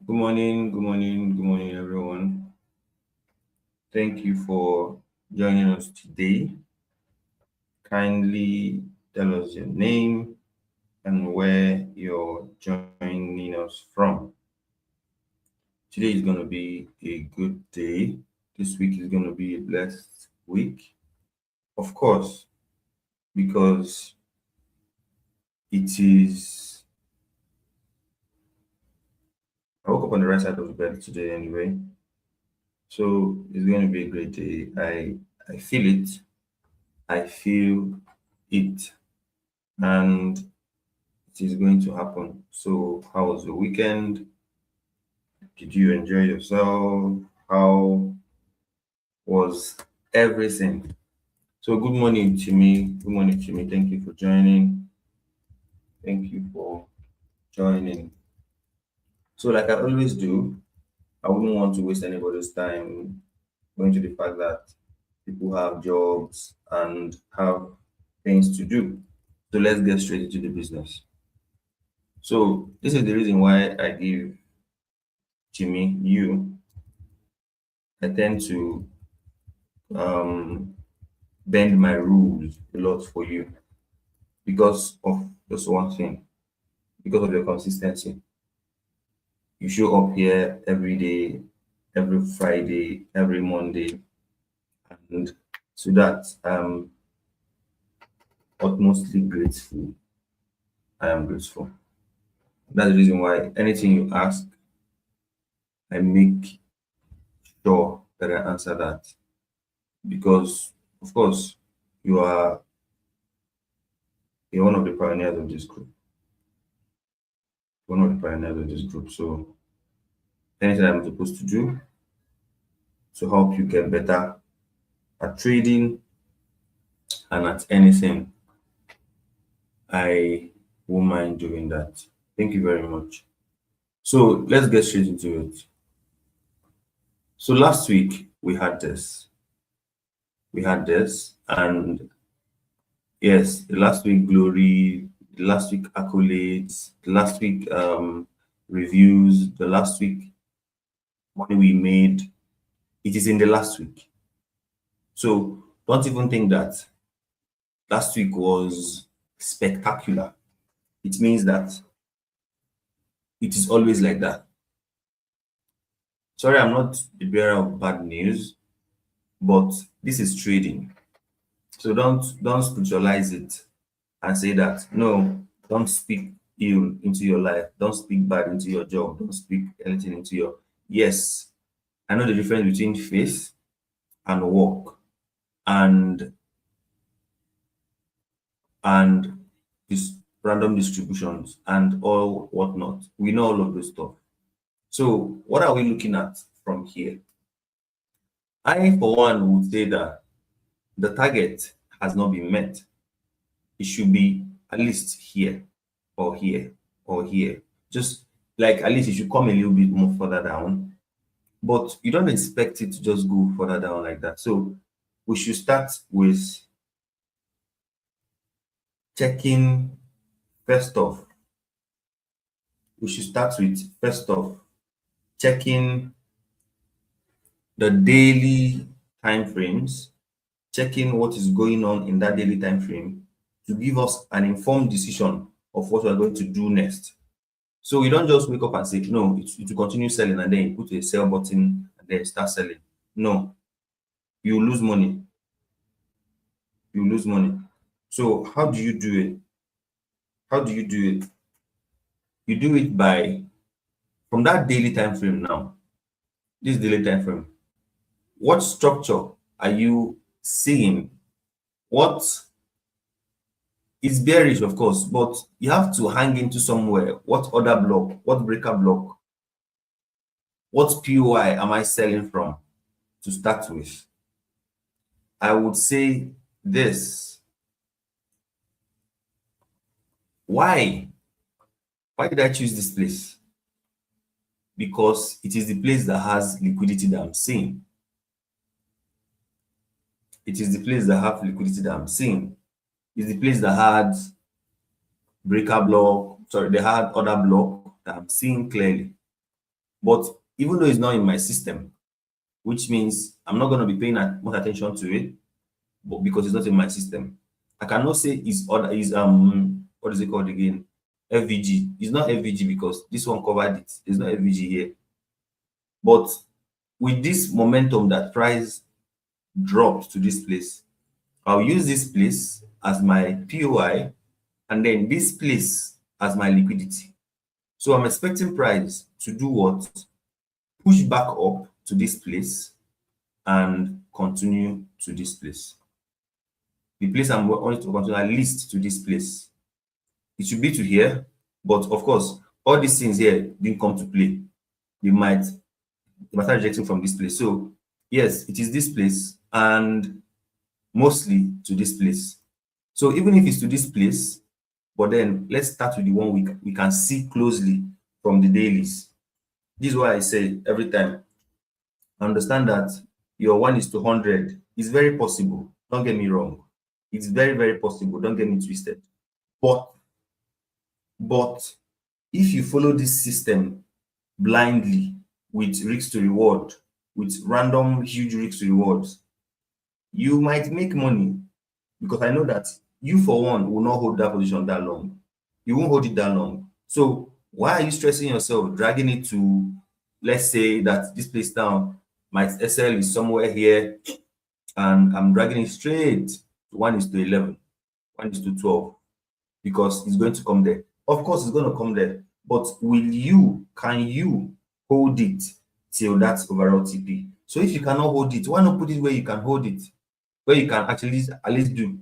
Good morning, everyone. Thank you for joining us today. Kindly tell us your name and where you're joining us from. Today is going to be a good day. This week is going to be a blessed week, of course, because it is. I woke up on the right side of the bed today anyway, so it's going to be a great day. I feel it. I feel it. And it is going to happen. So, how was the weekend? Did you enjoy yourself? How was everything? So, good morning to me. Good morning to me. Thank you for joining. Thank you for joining. So, like I always do, I wouldn't want to waste anybody's time going to the fact that people have jobs and have things to do. So, let's get straight into the business. So, this is the reason why I give Jimmy you. I tend to um, bend my rules a lot for you because of just one thing, because of your consistency. You show up here every day, every Friday, every Monday, and to that, I'm utmostly grateful. I am grateful. That's the reason why anything you ask, I make sure that I answer that because, of course, you are you're one of the pioneers of this group. One of the pioneers of this group. So anything I'm supposed to do to help you get better at trading and at anything, I won't mind doing that. Thank you very much. So let's get straight into it. So last week we had this, and yes, the last week glory, the last week accolades, the last week reviews, the last week money we made. It is in the last week. So don't even think that last week was spectacular. It means that it is always like that. Sorry, I'm not the bearer of bad news, but this is trading. So don't spiritualize it and say that no, don't speak ill into your life, don't speak bad into your job, don't speak anything into your yes. I know the difference between faith and work and and this random distributions and all whatnot. We know all of those stuff. So what are we looking at from here? I, for one, would say that the target has not been met. It should be at least here or here or here. Just like at least it should come a little bit more further down. But you don't expect it to just go further down like that. So we should start with checking first off. We should start with first off checking the daily time frames, checking what is going on in that daily time frame to give us an informed decision of what we're going to do next. So we don't just wake up and say, no, it will continue selling and then you put a sell button and then start selling. No, you lose money. You lose money. So how do you do it? How do you do it? You do it by from that daily time frame now. This daily time frame. What structure are you seeing? What is bearish, of course, but you have to hang into somewhere. What other block? What breaker block? What POI am I selling from to start with? I would say this. Why? Why did I choose this place? Because it is the place that has liquidity that I'm seeing. It is the place that have liquidity that I'm seeing. It's the place that had breaker block. Sorry, they had other block that I'm seeing clearly. But even though it's not in my system, which means I'm not going to be paying much attention to it, but because it's not in my system, I cannot say is other is what is it called again? FVG. It's not FVG because this one covered it. There's no FVG here. But with this momentum that price dropped to this place, I'll use this place as my POI and then this place as my liquidity. So I'm expecting price to do what? Push back up to this place and continue to this place. The place I'm going to continue at least to this place. It should be to here, but of course, all these things here didn't come to play. They might start rejecting from this place. So yes, it is this place and mostly to this place. So even if it's to this place, but then let's start with the one we can see closely from the dailies. This is why I say every time, understand that your 1:100 is very possible. Don't get me wrong. It's very, very possible. Don't get me twisted. But if you follow this system blindly with risk to reward, with random huge risk to rewards, you might make money because I know that you, for one, will not hold that position that long. You won't hold it that long. So why are you stressing yourself, dragging it to, let's say that this place down, my SL is somewhere here, and I'm dragging it straight to 1:11, 1:12, because it's going to come there. Of course, it's going to come there, but can you hold it till that overall TP? So if you cannot hold it, why not put it where you can hold it, where you can actually at least do?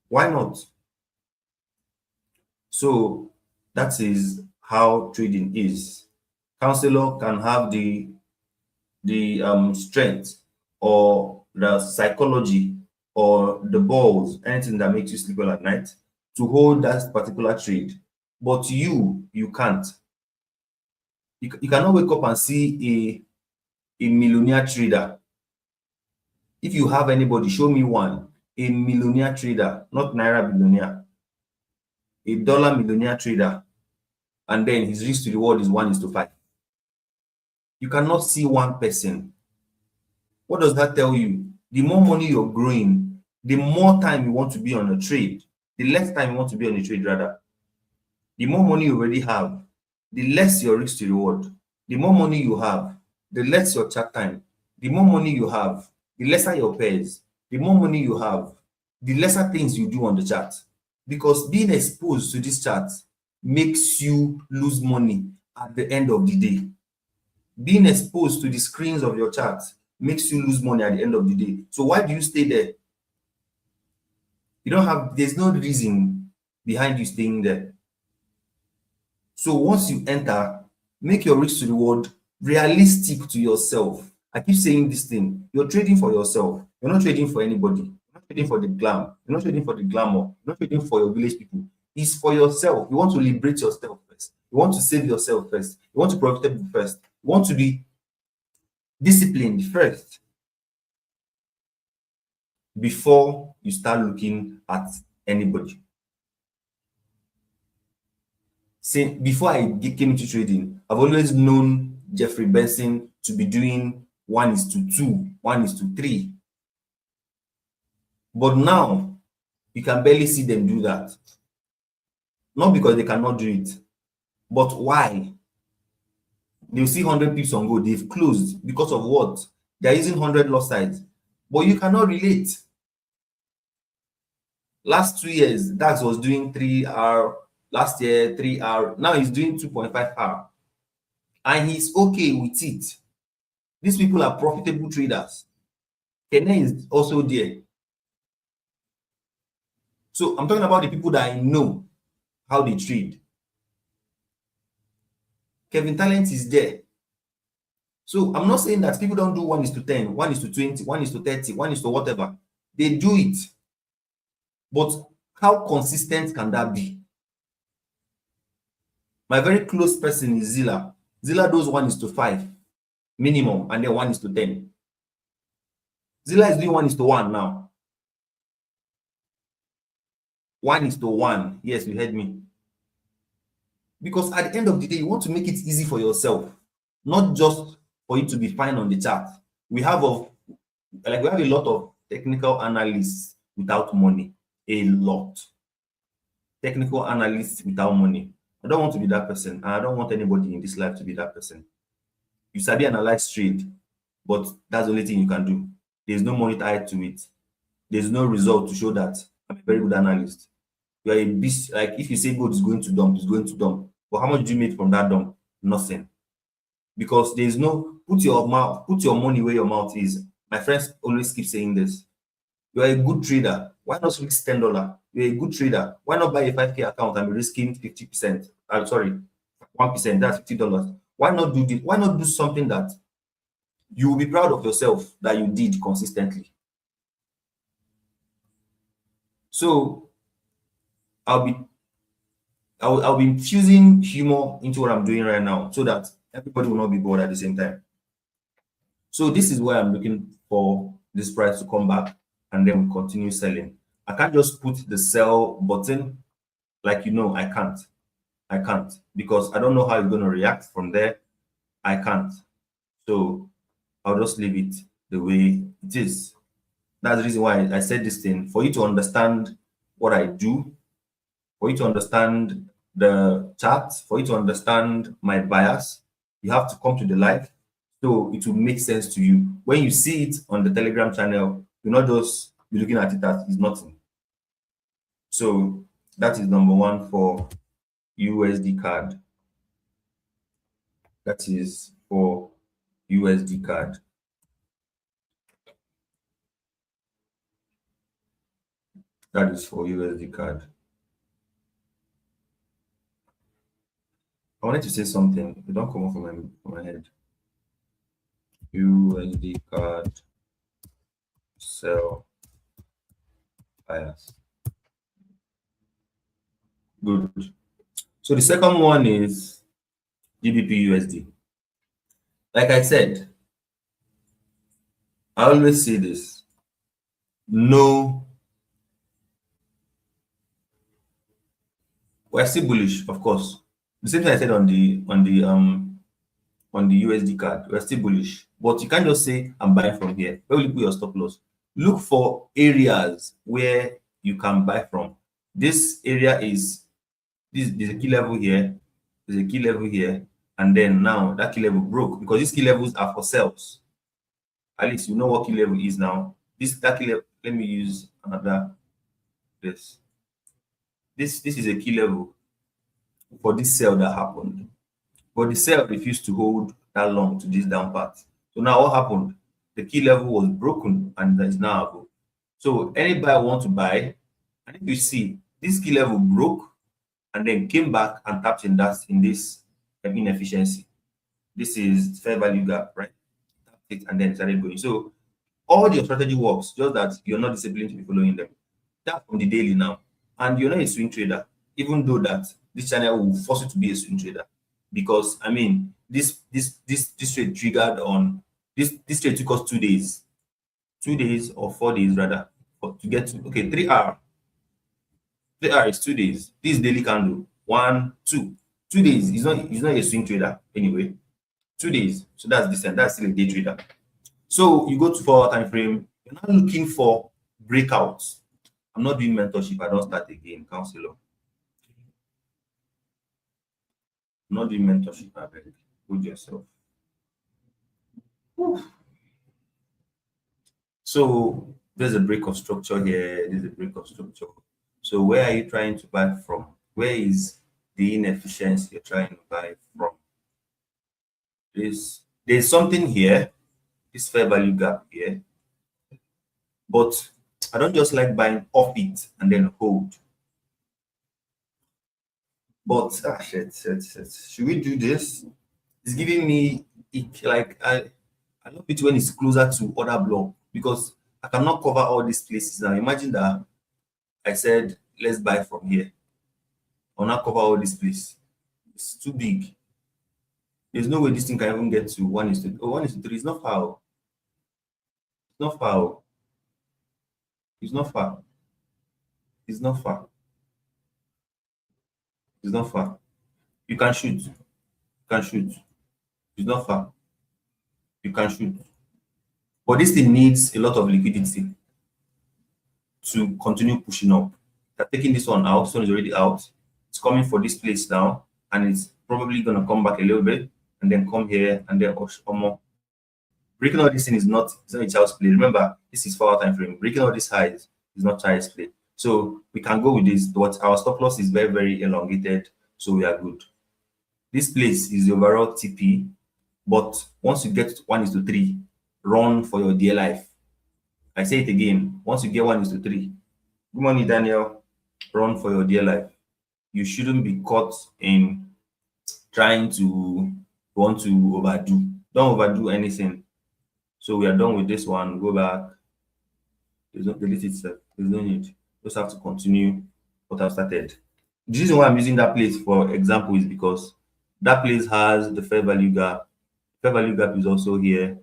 Why not? So that is how trading is. Counselor can have the strength or the psychology or the balls, anything that makes you sleep well at night, to hold that particular trade, but you can't. You cannot wake up and see a millionaire trader. If you have anybody, show me one. A millionaire trader, not naira billionaire, a dollar millionaire trader, and then his risk to reward is 1:5. You cannot see one person. What does that tell you? The more money you're growing, the more time you want to be on a trade, the less time you want to be on a trade, rather. The more money you already have, the less your risk to reward. The more money you have, the less your chat time. The more money you have, the lesser your pairs. The more money you have, the lesser things you do on the chart. Because being exposed to this chart makes you lose money at the end of the day. Being exposed to the screens of your chart makes you lose money at the end of the day. So why do you stay there? There's no reason behind you staying there. So once you enter, make your risk to reward realistic to yourself. I keep saying this thing. You're trading for yourself. You're not trading for anybody. You're not trading for the glam. You're not trading for the glamour. You're not trading for your village people. It's for yourself. You want to liberate yourself first. You want to save yourself first. You want to profit first. You want to be disciplined first before you start looking at anybody. Before I came into trading, I've always known Jeffrey Benson to be doing 1:2, 1:3. But now you can barely see them do that. Not because they cannot do it, but why? They'll see 100 pips on gold, they've closed because of what? They're using 100 loss sides. But you cannot relate. Last 2 years, DAX was doing 3R. Last year, 3R. Now he's doing 2.5R. And he's okay with it. These people are profitable traders. Kene is also there. So I'm talking about the people that I know how they trade. Kevin Talent is there. So I'm not saying that people don't do 1:10, 1:20, 1:30, 1 whatever. They do it. But how consistent can that be? My very close person is Zilla. Zilla does 1:5 minimum and then 1:10. Zilla is doing 1:1 now. 1:1. Yes, you heard me. Because at the end of the day, you want to make it easy for yourself, not just for you to be fine on the chart. We have of like we have a lot of technical analysts without money. A lot. Technical analysts without money. I don't want to be that person. And I don't want anybody in this life to be that person. You sabi analyze trade, but that's the only thing you can do. There's no money tied to it. There's no result to show that I'm a very good analyst. You are a beast. Like if you say gold is going to dump, it's going to dump. But how much do you make from that dump? Nothing. Because there's no put your money where your mouth is. My friends always keep saying this. You are a good trader. Why not risk $10? You're a good trader. Why not buy a 5K account and be risking 50%? I'm sorry, 1%. That's $50. Why not do this? Why not do something that you will be proud of yourself that you did consistently? So I'll be I'll be infusing humor into what I'm doing right now so that everybody will not be bored at the same time. So this is why I'm looking for this price to come back and then we continue selling. I can't just put the sell button like I can't. I can't because I don't know how it's going to react from there. I can't. So I'll just leave it the way it is. That's the reason why I said this thing for you to understand what I do, for you to understand the charts, for you to understand my bias. You have to come to the live so it will make sense to you. When you see it on the Telegram channel, you're not just be looking at it as it's nothing. So that is number one for USD card. That is for USD card. That is for USD card. I wanted to say something. It don't come off from my head. USD card sell bias. Good. So the second one is GBP USD. Like I said, I always say this. No, we're still bullish, of course. The same thing I said on the USD card, we're still bullish. But you can't just say I'm buying from here. Where will you put your stop loss? Look for areas where you can buy from. This area is there's a key level here, there's a key level here, and then now that key level broke because these key levels are for sales. At least you know what key level is now. That key level, let me use another this. This is a key level for this sell that happened. But the sell refused to hold that long to this down part. So now what happened? The key level was broken and that is now above. So any buyer want to buy, and if you see this key level broke and then came back and tapped in this inefficiency. This is fair value gap, right? Tapped it and then started going. So all your strategy works, just that you're not disciplined to be following them. That from the daily now. And you're not a swing trader, even though that this channel will force you to be a swing trader. Because I mean, this trade triggered on this trade took us 2 days, 2 days or 4 days rather, to get to 3 hour. 3 hour is 2 days. This daily candle, 1, 2, 2 days. He's not a swing trader anyway. 2 days. So that's decent. That's still a day trader. So you go to 4 hour time frame, you're not looking for breakouts. I'm not doing mentorship. I don't start again, counselor. I'm not doing mentorship. I beg. Hold yourself. Whew. So there's a break of structure here. There's a break of structure. So where are you trying to buy from? Where is the inefficiency you're trying to buy from? There's something here, this fair value gap here, but I don't just like buying off it and then hold. But shit. Should we do this? It's giving me like I love it when it's closer to other block because I cannot cover all these places now. Imagine that I said let's buy from here. I'll not cover all this place. It's too big. There's no way this thing can even get to 1:3. Oh, 1:3 is not far. It's not far. It's not far. It's not far. It's not far. You can shoot. You can shoot. It's not far. You can shoot. But this thing needs a lot of liquidity to continue pushing up. They're taking this one out. This one is already out. It's coming for this place now, and it's probably gonna come back a little bit and then come here and then more. Breaking all this thing is not, it's not a child's play. Remember, this is 4 hour time frame. Breaking all this highs is not child's play. So we can go with this, but our stop loss is very, very elongated, so we are good. This place is the overall TP, but once you get to 1:3, run for your dear life. I say it again. Once you get 1:3, good morning, Daniel. Run for your dear life. You shouldn't be caught in trying to want to overdo. Don't overdo anything. So we are done with this one. Go back. There's no delete itself. There's no need. Just have to continue what I've started. The reason why I'm using that place for example is because that place has the fair value gap. Fair value gap is also here.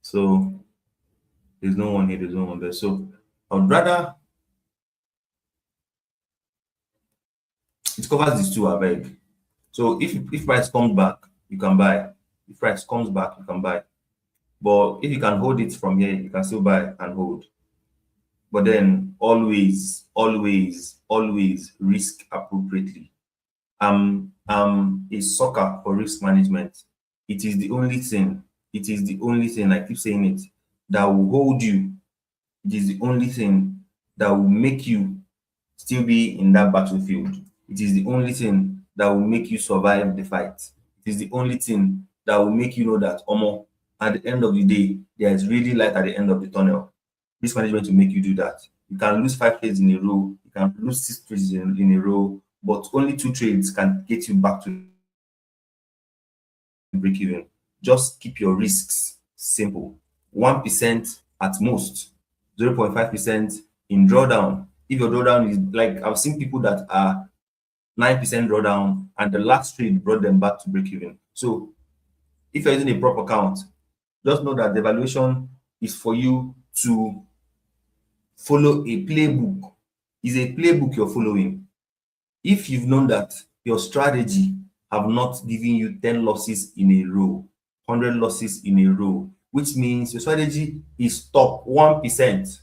So there's no one here, there's no one there. So I would rather it covers these two, I beg. So if price comes back, you can buy. If price comes back, you can buy. But if you can hold it from here, you can still buy and hold. But then always, always, always risk appropriately. I'm a sucker for risk management. It is the only thing, it is the only thing, I keep saying it, that will hold you. It is the only thing that will make you still be in that battlefield. It is the only thing that will make you survive the fight. It is the only thing that will make you know that at the end of the day, there is really light at the end of the tunnel. Risk management will make you do that. You can lose 5 trades in a row, you can lose 6 trades in a row, but only 2 trades can get you back to break even. Just keep your risks simple. 1% at most, 0.5% in drawdown. If your drawdown is like, I've seen people that are 9% drawdown and the last trade brought them back to break even. So if you're using a prop account, just know that the valuation is for you to follow a playbook. Is a playbook you're following. If you've known that your strategy have not given you 10 losses in a row, 100 losses in a row, which means your strategy is top 1%.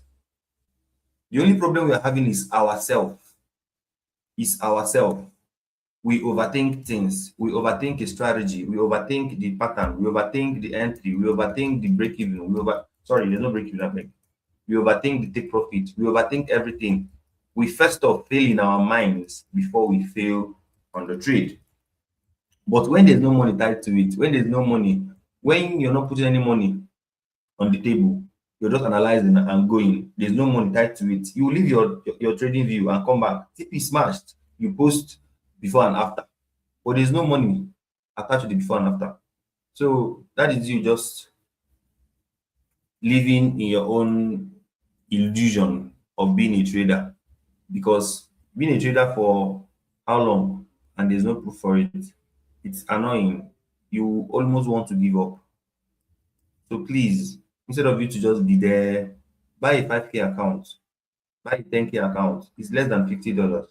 The only problem we are having is ourselves. We overthink things. We overthink a strategy. We overthink the pattern. We overthink the entry. We overthink the break even. There's no break even. We overthink the take profit. We overthink everything. We first off fail in our minds before we fail on the trade. But when there's no money tied to it, when you're not putting any money on the table, you're just analyzing and going, there's no money tied to it. You leave your trading view and come back. TP smashed. You post before and after. But there's no money attached to the before and after. So that is you just living in your own illusion of being a trader. Because being a trader for how long and there's no proof for it, it's annoying. You almost want to give up. So please, instead of you to just be there, buy a 5K account, buy a 10K account. It's less than $50.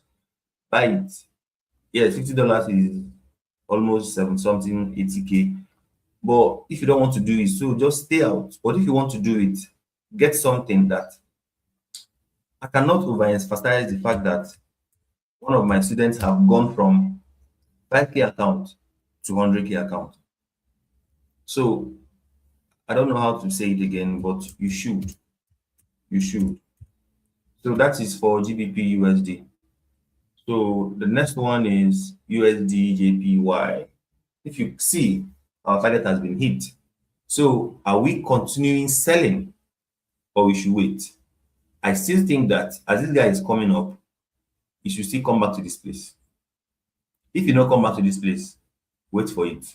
Buy it. Yes, $50 is almost 7 something, 80K. But if you don't want to do it, so just stay out. But if you want to do it, get something that I cannot overemphasize the fact that one of my students have gone from 5K account to 100K account. So I don't know how to say it again, but you should. You should. So that is for GBP USD. So the next one is USD JPY. If you see, our target has been hit. So are we continuing selling or we should wait? I still think that as this guy is coming up, he should still come back to this place. If you don't come back to this place, wait for it.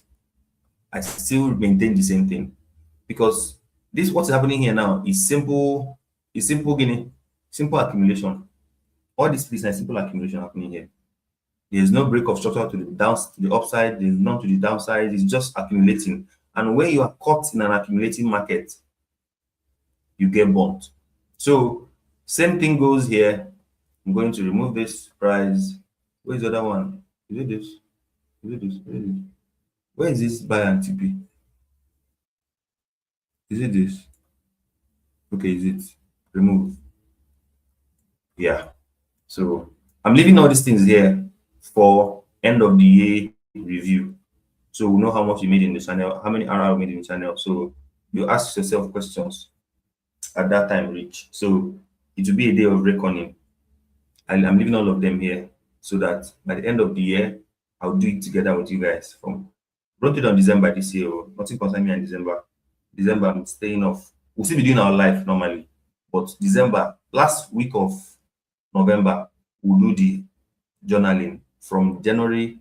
I still maintain the same thing because this what's happening here now is simple Guinea, simple accumulation. All this is a simple accumulation happening here. There's no break of structure to the upside, there's none to the downside, it's just accumulating. And when you are caught in an accumulating market, you get burnt. So same thing goes here. I'm going to remove this price. Where's the other one? Is it this? Is it this? Is it this? Where is this buy and TP? Is it this? Okay, is it? Remove. Yeah. So I'm leaving all these things here for end of the year review. So we know how much you made in the channel, how many RR you made in the channel. So you ask yourself questions at that time reach. So it will be a day of reckoning. I'm leaving all of them here so that by the end of the year, I'll do it together with you guys. From wrote it on December this year. Oh, nothing concerning me in December. December, I'm staying off. We'll still be doing our life normally. But December, last week of November, we'll do the journaling from January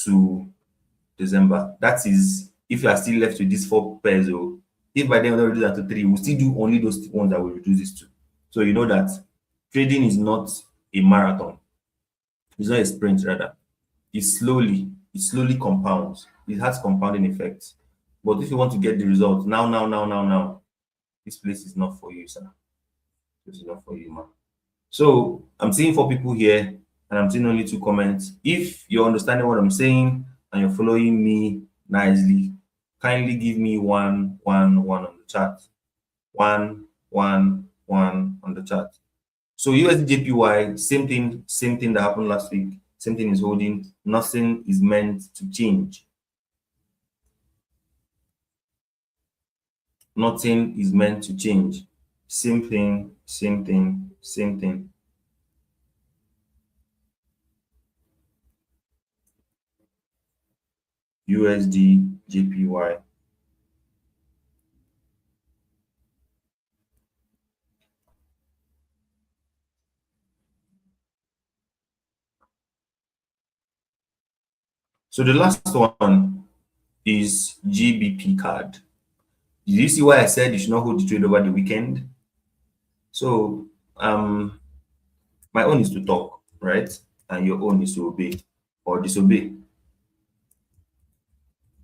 to December. That is if you are still left with these four pairs. Oh, if by then we don't reduce that to three, we'll still do only those ones that we reduce this to. So you know that trading is not a marathon. It's not a sprint, rather. It slowly compounds. It has compounding effects. But if you want to get the result now, this place is not for you, sir. This is not for you, man. So I'm seeing four people here, and I'm seeing only two comments. If you're understanding what I'm saying and you're following me nicely, kindly give me one on the chat. One on the chat. So USDJPY, same thing that happened last week. Same thing is holding. Nothing is meant to change. Nothing is meant to change. Same thing, same thing, same thing. USD JPY. So the last one is GBP card. Did you see why I said you should not hold the trade over the weekend? So my own is to talk, right? And your own is to obey or disobey.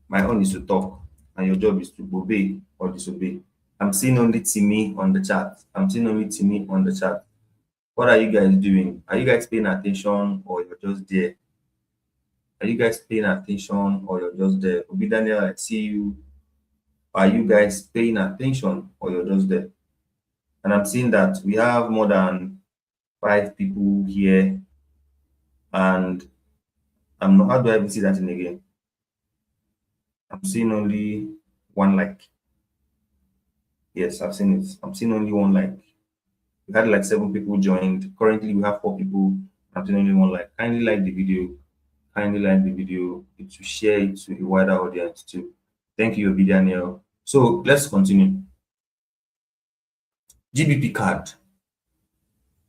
My own is to talk, and your job is to obey or disobey. I'm seeing only Timmy on the chat. I'm seeing only Timmy on the chat. What are you guys doing? Are you guys paying attention or you're just there? Are you guys paying attention or you're just there? Obi Daniel, I see you. Are you guys paying attention or you're just there? And I'm seeing that we have more than 5 people here. And I'm not, how do I even see that in again? I'm seeing only one like. Yes, I've seen it. I'm seeing only one like. We had like 7 people joined. Currently, we have 4 people. I'm seeing only one like. Kindly like the video. Kindly like the video. It will share it to a wider audience too. Thank you, Obi Daniel. So let's continue. GBP card.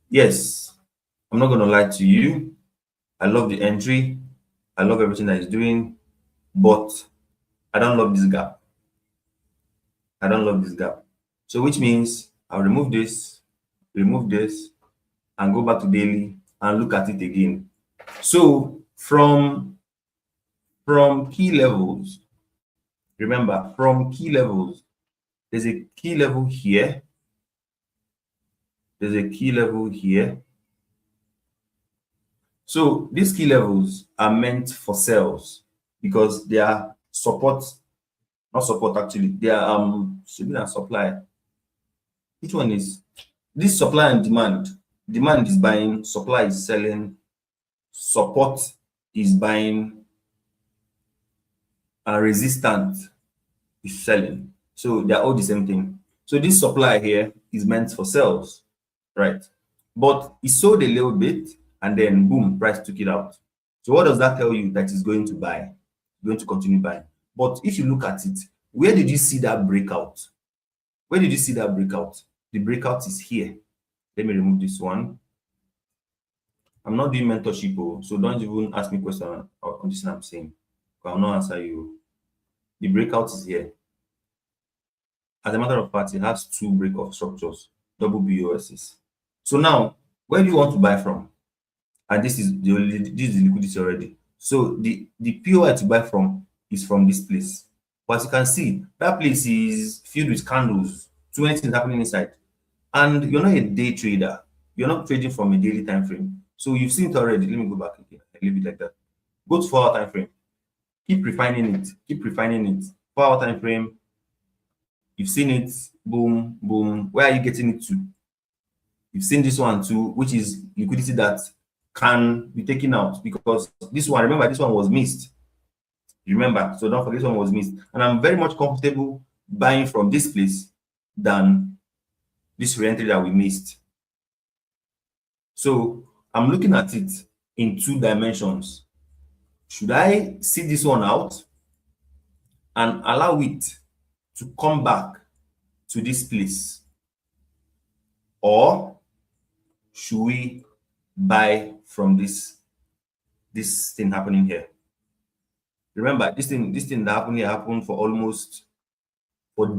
Yes, I'm not going to lie to you. I love the entry. I love everything that it's doing, but I don't love this gap. I don't love this gap. So which means I'll remove this, and go back to daily and look at it again. So from key levels, remember from key levels, there's a key level here. There's a key level here. So these key levels are meant for sales because they are support, not support actually. They are shipping and supply. Which one is this? Supply and demand? Demand is buying, supply is selling, support is buying, and resistant is selling. So they're all the same thing. So this supply here is meant for sales, right? But it sold a little bit and then boom, price took it out. So what does that tell you? That it's going to buy, going to continue buying. But if you look at it, where did you see that breakout? Where did you see that breakout? The breakout is here. Let me remove this one. I'm not doing mentorship, so don't even ask me questions on this I'm saying. I'll not answer you. The breakout is here. As a matter of fact, it has 2 breakout structures, double BOSs. So now, where do you want to buy from? And this is the liquidity already. So the POI to buy from is from this place. But as you can see, that place is filled with candles, too many things happening inside. And you're not a day trader. You're not trading from a daily time frame. So you've seen it already. Let me go back again. I leave it like that. Go to 4 hour time frame. Keep refining it. Keep refining it. 4 hour time frame. You've seen it. Boom, boom. Where are you getting it to? You've seen this one too, which is liquidity that can be taken out, because this one, remember, this one was missed. Remember, so don't forget this one was missed. And I'm very much comfortable buying from this place than this reentry that we missed. So I'm looking at it in 2 dimensions. Should I see this one out and allow it to come back to this place, or should we buy from this thing happening here? Remember, this thing that happened here happened for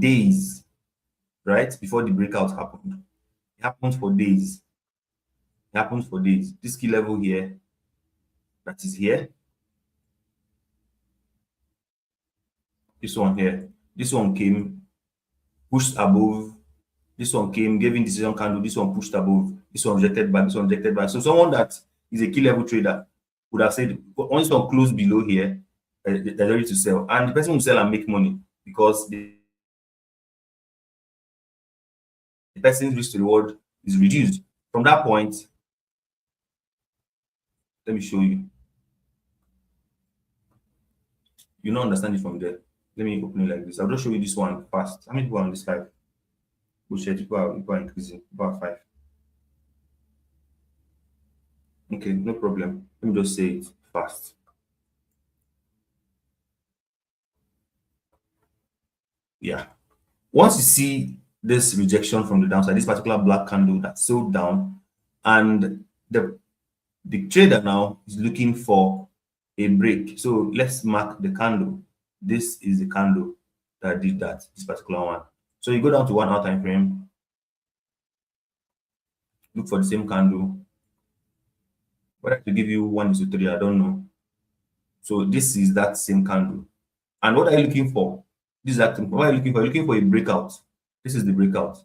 days, right? Before the breakout happened. It happened for days. It happened for days. This key level here, that is here. This one here. This one came, pushed above. This one came, gave indecision candle. This one pushed above. This one rejected back. This one rejected back. So someone that is a key level trader would have said, once one close below here, they're ready to sell. And the person will sell and make money, because the person's risk to reward is reduced. From that point, let me show you. You don't understand it from there. Let me open it like this. I'll just show you this one fast. How many people are on this 5? Which people are increasing? About 5. Okay, no problem. Let me just say it fast. Yeah. Once you see this rejection from the downside, this particular black candle that sold down, and the trader now is looking for a break. So let's mark the candle. This is the candle that did that, this particular one. So you go down to 1 hour time frame, look for the same candle. Whether to give you 1:3, I don't know. So this is that same candle. And what are you looking for? This is that. What are you looking for? You're looking for a breakout. This is the breakout.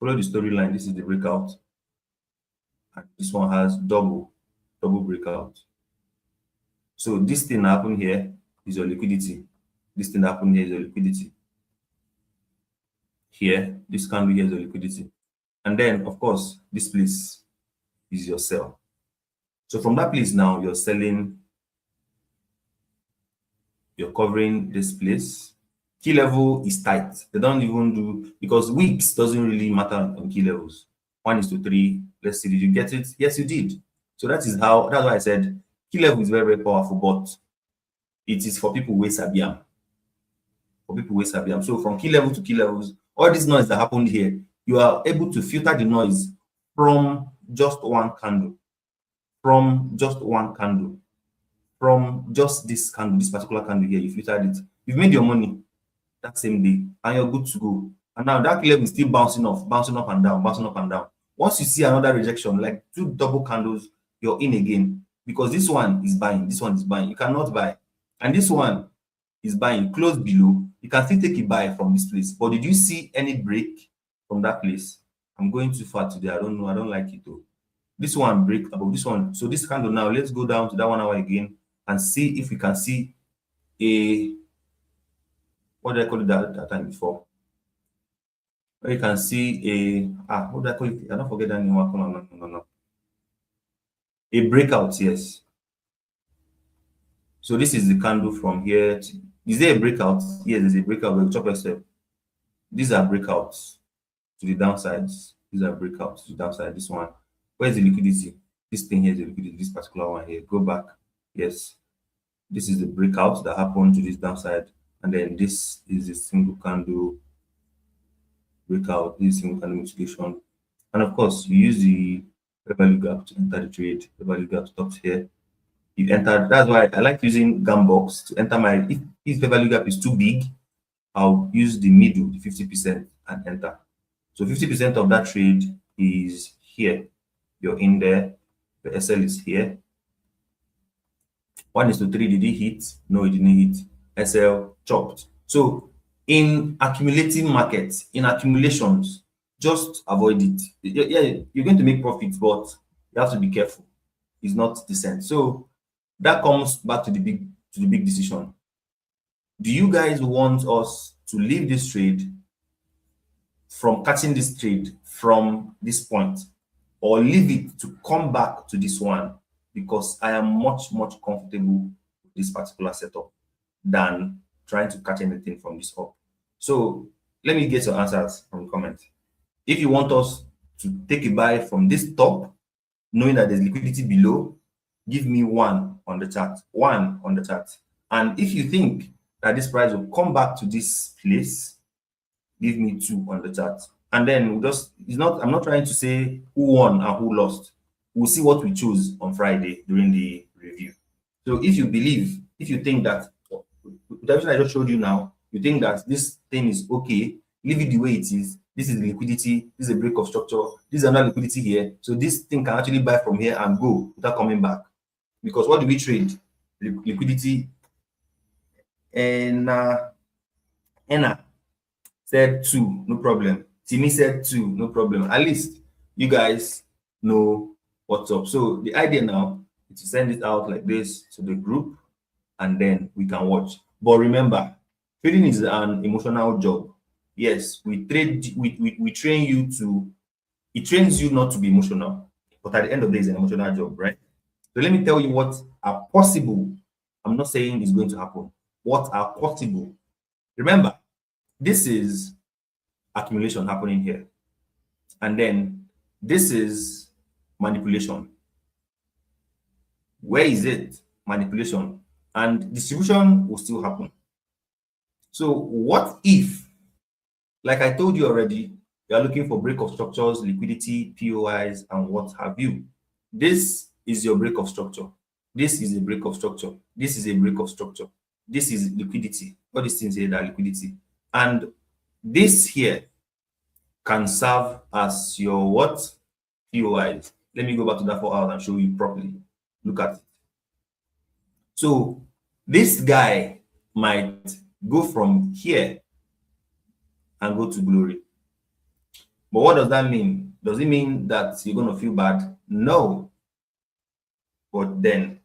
Follow the storyline. This is the breakout. And this one has double breakout. So this thing happened here is your liquidity. This thing happened here is your liquidity. Here, this candle here is your liquidity. And then, of course, this place is your sell. So from that place now, you're selling, you're covering this place. Key level is tight. They don't even do, because weeks doesn't really matter on key levels. 1:3. Let's see, did you get it? Yes, you did. So that's why I said key level is very, very powerful, but it is for people with Sabiam. For people with Sabiam. So from key level to key levels, all this noise that happened here, you are able to filter the noise from just one candle. From just one candle. From just this candle, this particular candle here, you filtered it. You've made your money that same day, and you're good to go. And now that level is still bouncing up and down, bouncing up and down. Once you see another rejection, like 2 double candles, you're in again, because this one is buying, this one is buying. You cannot buy, and this one is buying close below. You can still take a buy from this place. But did you see any break from that place? I'm going too far today. I don't know. I don't like it though. This one break above this one. So this candle now, let's go down to that 1 hour again and see if we can see a, what did I call it that time before? You can see a, what did I call it? I don't forget that name. No. A breakout, yes. So this is the candle from here. Is there a breakout? Yes, there's a breakout. We'll chop a step. These are breakouts to the downsides. These are breakouts to the downside. This one. Where's the liquidity? This thing here is the liquidity. This particular one here. Go back. Yes. This is the breakout that happened to this downside. And then this is a single candle breakout. This is single candle mitigation. And of course, you use the fair value gap to enter the trade. The value gap stops here. You enter. That's why I like using Gambox to enter my. If the value gap is too big, I'll use the middle, the 50%, and enter. So 50% of that trade is here. You're in there. The SL is here. 1:3. Did it hit? No, it didn't hit. SL chopped. So in accumulating markets, in accumulations, just avoid it. Yeah, you're going to make profits, but you have to be careful. It's not decent. So That comes back to the big decision. Do you guys want us to leave this trade from catching this trade from this point, or leave it to come back to this one? Because I am much, much comfortable with this particular setup than trying to catch anything from this up. So let me get your answers from the comments. If you want us to take a buy from this top, knowing that there's liquidity below, give me one on the chart. One on the chart. And if you think that this price will come back to this place, give me two on the chart. And then we'll just, I'm not trying to say who won and who lost. We'll see what we choose on Friday during the review. So if you think that with everything I just showed you now, you think that this thing is okay, leave it the way it is. This is liquidity, this is a break of structure, this is another liquidity here. So this thing can actually buy from here and go without coming back. Because what do we trade? Liquidity. And Enna said 2, no problem. Timmy said 2, no problem. At least you guys know what's up. So the idea now is to send it out like this to the group, and then we can watch. But remember, trading is an emotional job. Yes, we train you to, it trains you not to be emotional, but at the end of the day, it's an emotional job, right? So let me tell you what are possible. I'm not saying it's going to happen. What are possible? Remember, this is accumulation happening here. And then this is manipulation. Where is it? Manipulation. And distribution will still happen. So what if, like I told you already, you are looking for break of structures, liquidity, POIs, and what have you. This is your break of structure. This is a break of structure. This is a break of structure. This is liquidity. All these things here are liquidity. And this here can serve as your what? POIs. Let me go back to that 4 hours and show you properly. Look at it. So this guy might go from here and go to glory. But what does that mean? Does it mean that you're going to feel bad? No. But then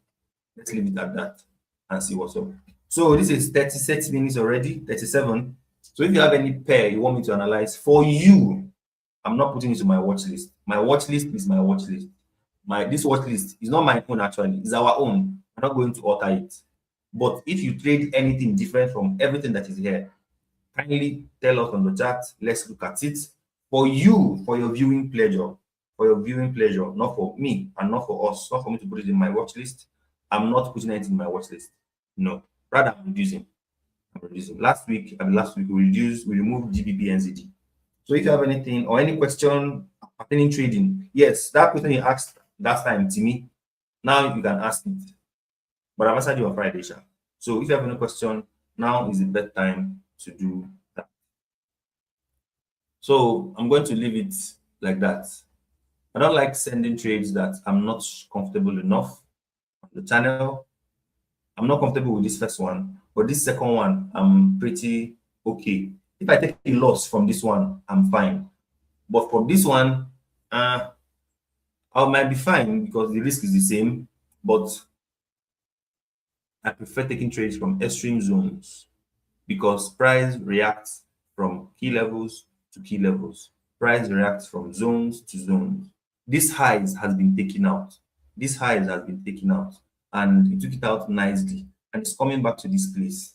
let's leave it at that and see what's up. So this is 36 minutes already, 37. So if you have any pair you want me to analyze for you, I'm not putting it to my watch list. My watch list is my watch list. This watch list is not my own actually, it's our own. I'm not going to alter it. But if you trade anything different from everything that is here, kindly tell us on the chat. Let's look at it for you, for your viewing pleasure, not for me and not for us, not for me to put it in my watch list. I'm not putting it in my watch list. No, rather I'm reducing. Last week we removed GBP NZD. So if you have anything or any question pertaining trading, yes, that question you asked last time to me, now you can ask it. But I've answered you on Friday, Sha. So if you have any question, now is the best time to do that. So I'm going to leave it like that. I don't like sending trades that I'm not comfortable enough on the channel. I'm not comfortable with this first one, but this second one, I'm pretty okay. If I take a loss from this one, I'm fine. But for this one, I might be fine because the risk is the same, but I prefer taking trades from extreme zones because price reacts from key levels to key levels. Price reacts from zones to zones. This highs has been taken out. This highs has been taken out, and it took it out nicely, and it's coming back to this place.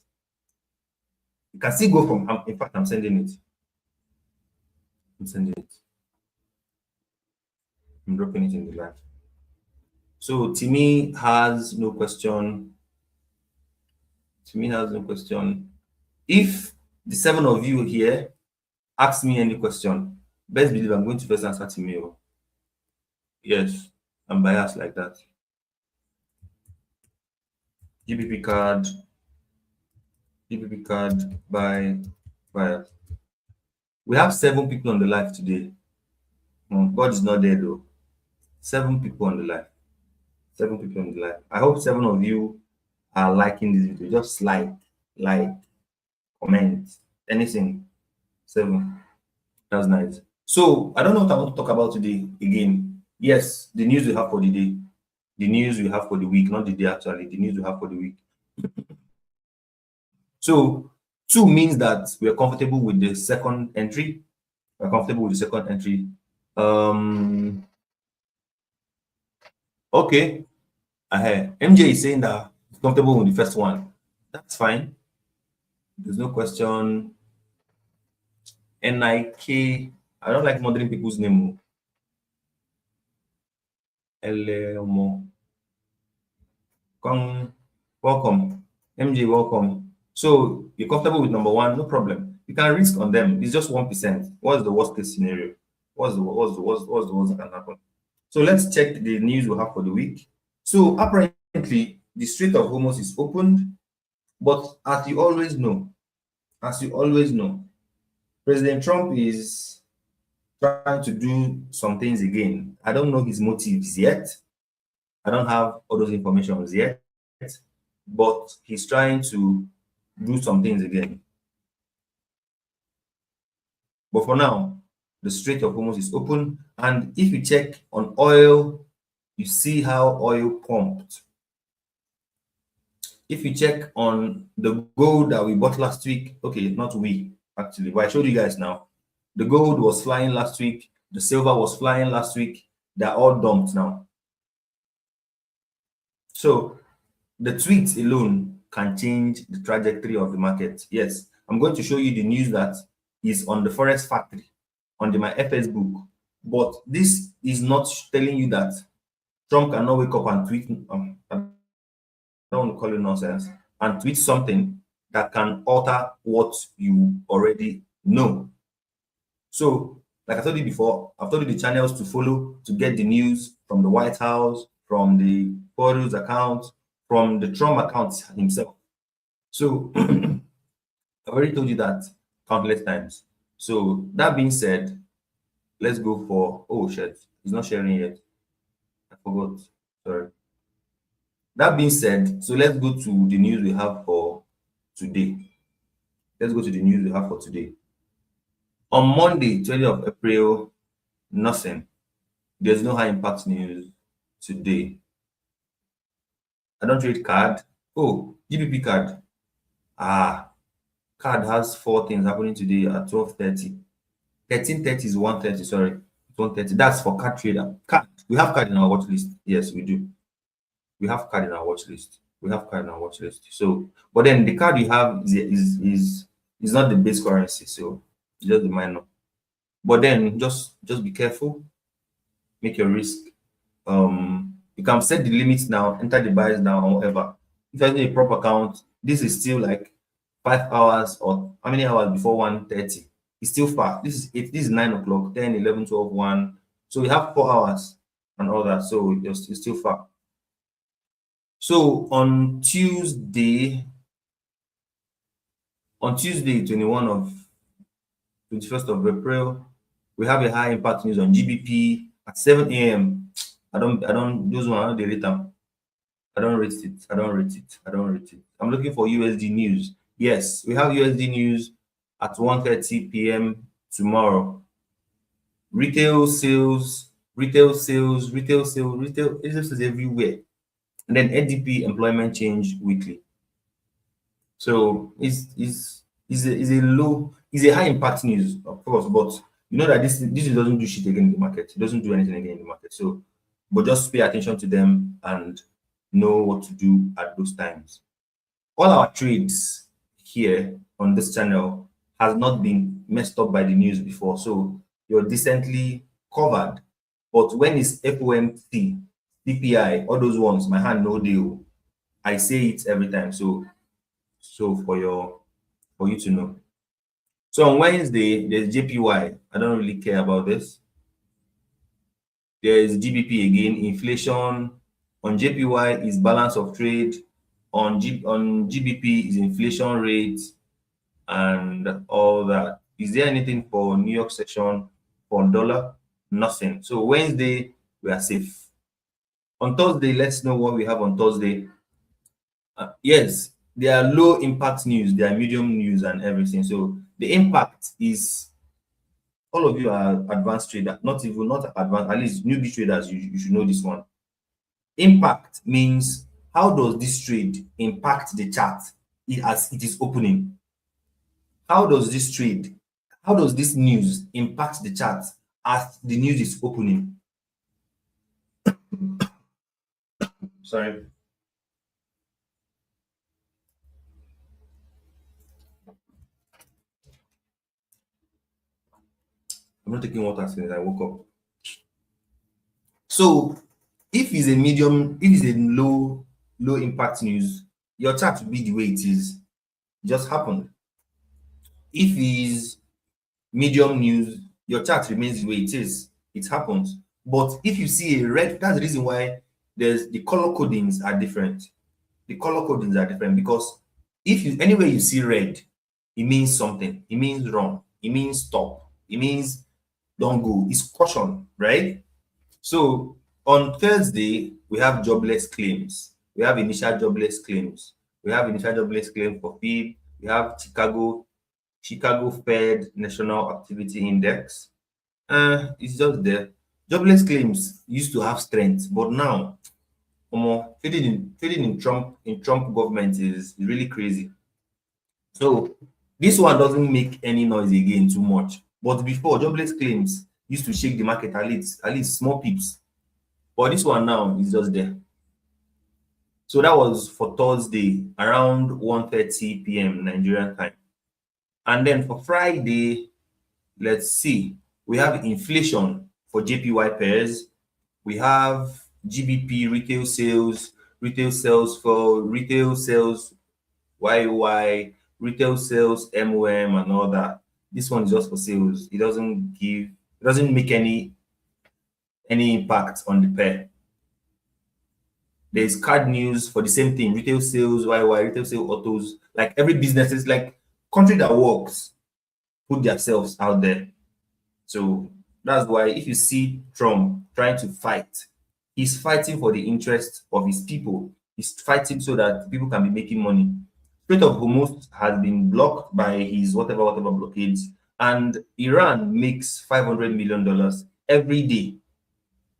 You can still go from. In fact, I'm sending it. I'm dropping it in the live. So Timmy has no question. If the 7 of you here ask me any question, best believe I'm going to first answer Timmy. Yes, I'm biased like that. GBP card by bias. We have 7 people on the live today. God is not there though. 7 people on the live. 7 people on the live. I hope 7 of you are liking this video. Just like, comment, anything. 7. That's nice. So I don't know what I want to talk about today again. Yes, the news we have for the day. The news we have for the week, not the day actually, the news we have for the week. So 2 means that we are comfortable with the second entry. We're comfortable with the second entry. Okay. MJ is saying that he's comfortable with the first one. That's fine. There's no question. NIK. I don't like murdering people's name. Elemo. Welcome. MJ, welcome. So you're comfortable with number one, no problem. You can risk on them. It's just 1%. What's the worst case scenario? What's the worst that can happen? So let's check the news we have for the week. So apparently the Strait of Hormuz is opened, but as you always know, President Trump is trying to do some things again. I don't know his motives yet. I don't have all those informations yet, but he's trying to do some things again. But for now, the Strait of Hormuz is open. And if you check on oil, you see how oil pumped. If you check on the gold that we bought last week, okay, not we actually, but I showed you guys now. The gold was flying last week, the silver was flying last week, they're all dumped now. So the tweet alone can change the trajectory of the market. Yes, I'm going to show you the news that is on the Forex Factory, on my FS book. But this is not telling you that Trump cannot wake up and tweet, I don't want to call it nonsense, and tweet something that can alter what you already know. So, like I told you before, I've told you the channels to follow to get the news from the White House, from the Portals account, from the Trump account himself. So, I've already told you that countless times. So, that being said, let's go for, oh shit, he's not sharing yet. I forgot. Sorry. That being said, so let's go to the news we have for today. Let's go to the news we have for today. On Monday, 20th of April, nothing. There's no high impact news today. I don't trade card. Oh, GBP card. Card has 4 things happening today at 12:30. 13:30 is 1:30, sorry. 1:30. That's for card trader. Card. We have card in our watch list. Yes, we do. We have card in our watch list. We have card in our watch list. So, but then the card we have is not the base currency, so just the minor. But then just be careful. Make your risk. You can set the limits now, enter the buys now, or whatever. If you're using a prop account, this is still like 5 hours or how many hours before 1:30. It's still far. This is 9 o'clock, 10, 11, 12, 1. So we have 4 hours and all that. So it's still far. So on Tuesday, 21st of April, we have a high impact news on GBP at 7 a.m. Those one, they rate them. I don't rate it. I'm looking for USD news. Yes, we have USD news at 1:30 p.m. tomorrow. Retail sales, this is everywhere. And then ADP employment change weekly. So is a high impact news, of course, but you know that this doesn't do shit again in the market. It doesn't do anything again in the market. So, but just pay attention to them and know what to do at those times. All our trades here on this channel has not been messed up by the news before, so you're decently covered. But when it's FOMC, CPI, all those ones, my hand no deal. I say it every time. So for you to know. So on Wednesday, there's JPY. I don't really care about this. There's GBP again. Inflation on JPY is balance of trade. On GBP is inflation rate and all that. Is there anything for New York session for dollar? Nothing. So Wednesday we are safe. On Thursday, let's know what we have on Thursday. Yes, there are low impact news, there are medium news and everything. So the impact is, all of you are advanced traders, not advanced, at least newbie traders, you should know this one. Impact means how does this trade impact the chart as it is opening? How does this trade, how does this news impact the chart as the news is opening? Sorry. I'm not taking water since I woke up. So if it's a medium, if it's a low impact news, your chart will be the way it is. It just happened. If it's medium news, your chart remains the way it is. It happens. But if you see a red, that's the reason why there's the color codings are different. The color codings are different because if you anywhere you see red, it means something. It means run. It means stop. It means don't go. It's caution, right? So on Thursday, we have jobless claims. We have initial jobless claims. We have initial jobless claim for feed. We have Chicago Fed National Activity Index. It's just there. Jobless claims used to have strength, but now, feeding in Trump government is really crazy. So this one doesn't make any noise again too much. But before, jobless claims used to shake the market at least small pips. But this one now is just there. So that was for Thursday around 1:30 p.m. Nigerian time. And then for Friday, let's see. We have inflation for JPY pairs. We have GBP retail sales for retail sales YY, retail sales MOM and all that. This one is just for sales. It doesn't make any impact on the pair. There's card news for the same thing, retail sales YY, retail sale autos. Like every business is like country that works put themselves out there. So that's why if you see Trump trying to fight, he's fighting for the interest of his people. He's fighting so that people can be making money. Strait of Hormuz has been blocked by his whatever blockades, and Iran makes $500 million every day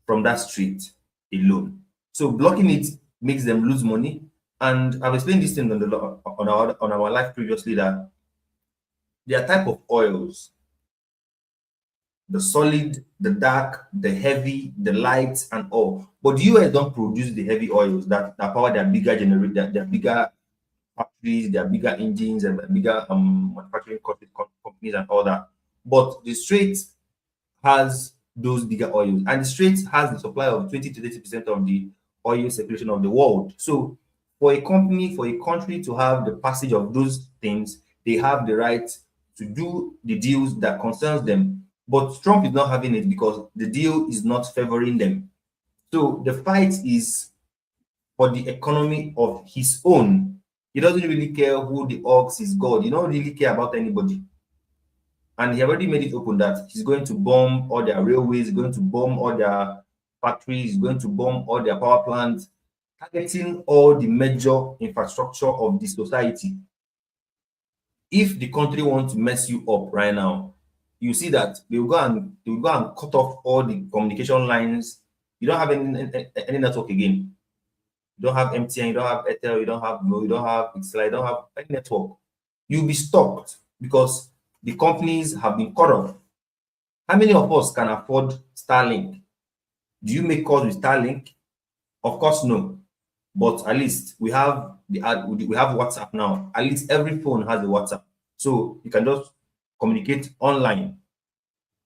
from that strait alone. So blocking it makes them lose money. And I've explained this thing on our live previously that there are type of oils: the solid, the dark, the heavy, the light, and all. But the US don't produce the heavy oils that power their bigger generator, their bigger factories, their bigger engines, and bigger manufacturing companies and all that. But the Strait has those bigger oils, and the Strait has the supply of 20 to 30% of the oil circulation of the world. So for a company, for a country to have the passage of those things, they have the right to do the deals that concerns them. But Trump is not having it because the deal is not favoring them. So the fight is for the economy of his own. He doesn't really care who the ox is God. He don't really care about anybody. And he already made it open that he's going to bomb all their railways, going to bomb all their factories, going to bomb all their power plants, targeting all the major infrastructure of the society. If the country wants to mess you up right now, you see that they will go and cut off all the communication lines. You don't have any network again. You don't have MTN, you don't have Airtel, you don't have No, you don't have Pixel, you don't have any network. You'll be stopped because the companies have been cut off. How many of us can afford Starlink? Do you make calls with Starlink? Of course, no. But at least we have we have WhatsApp now. At least every phone has a WhatsApp, so you can just communicate online.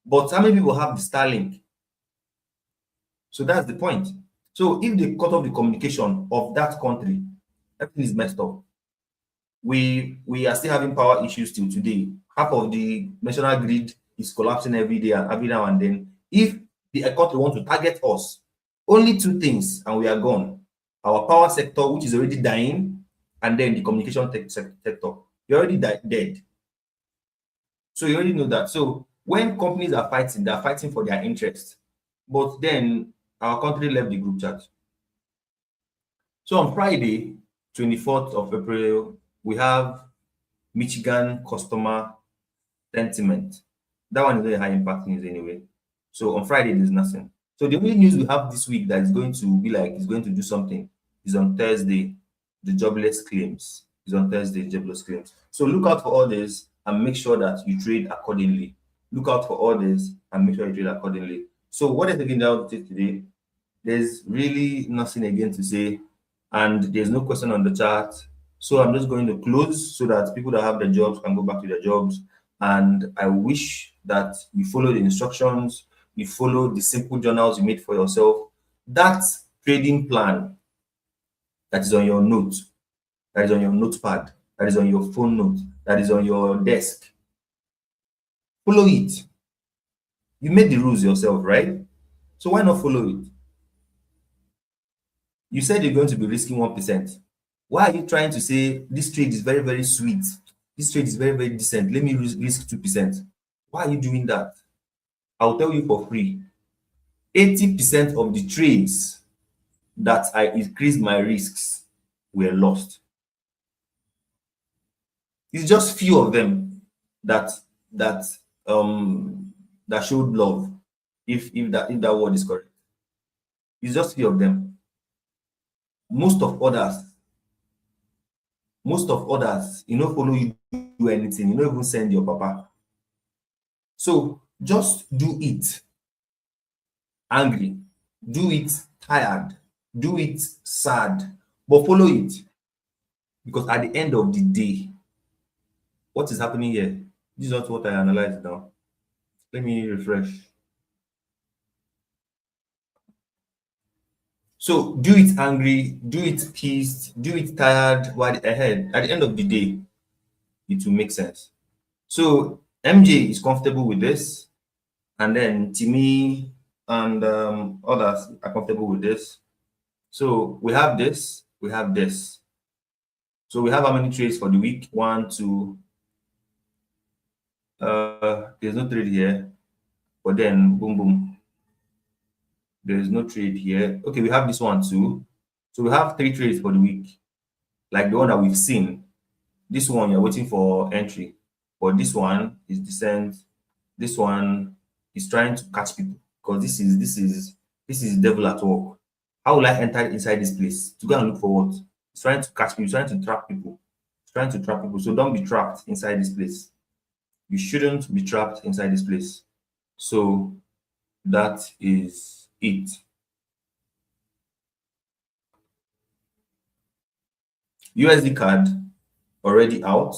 But how many people have the Starlink? So that's the point. So if they cut off the communication of that country, everything is messed up. We are still having power issues till today. Half of the national grid is collapsing every day and every now and then. If the country want to target us, only two things and we are gone: our power sector, which is already dying, and then the communication sector. You're already dead. So you already know that. So when companies are fighting, they're fighting for their interests. But then our country left the group chat. So on Friday, 24th of April, we have Michigan customer sentiment. That one is very high impact news anyway. So on Friday, there's nothing. So the only news we have this week that is going to be like is going to do something is on Thursday. The jobless claims is on Thursday. Jobless claims. So look out for all this and make sure that you trade accordingly. Look out for all this and make sure you trade accordingly. So what is taking down today? There's really nothing again to say, and there's no question on the chart. So I'm just going to close so that people that have their jobs can go back to their jobs. And I wish that you follow the instructions, you follow the simple journals you made for yourself. That trading plan that is on your note, that is on your notepad, that is on your phone note, that is on your desk, follow it. You made the rules yourself, right? So why not follow it? You said you're going to be risking 1%. Why are you trying to say this trade is very, very sweet? This trade is very, very decent. Let me risk 2%. Why are you doing that? I'll tell you for free. 80% of the trades that I increased my risks were lost. It's just few of them that that that showed love, if that word is correct. It's just few of them. Most of others, follow you do anything. You don't even send your papa. So just do it angry, do it tired, do it sad, but follow it. Because at the end of the day, what is happening here? This is not what I analyze now. Let me refresh. So do it angry, do it pissed, do it tired, while ahead. At the end of the day, it will make sense. So MJ is comfortable with this, and then Timmy and others are comfortable with this. So we have this, we have this. So we have how many trades for the week? One, two. There's no trade here, but then boom, boom. There's no trade here. Okay, we have this one too. So we have 3 trades for the week, like the one that we've seen. This one you're waiting for entry, but this one is descent. This one is trying to catch people because this is devil at work. How will I enter inside this place to go and look for what? It's trying to catch people, trying to trap people, it's trying to trap people. So don't be trapped inside this place. You shouldn't be trapped inside this place. So that is it. USD card already out.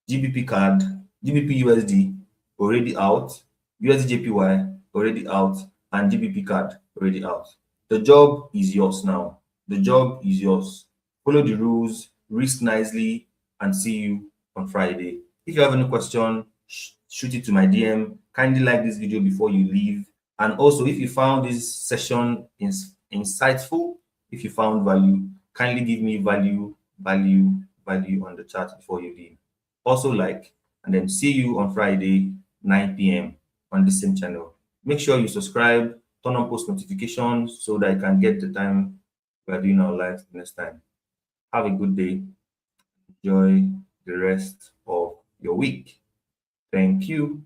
GBP card, GBP USD already out. USD JPY already out, and GBP card already out. The job is yours now. The job is yours. Follow the rules, risk nicely, and see you on Friday. If you have any question, shoot it to my DM. Kindly like this video before you leave. And also, if you found this session insightful, if you found value, kindly give me value on the chat before you leave. Also like, and then see you on Friday, 9 p.m. on the same channel. Make sure you subscribe, turn on post notifications so that you can get the time we are doing our live next time. Have a good day. Enjoy the rest of your week. Thank you.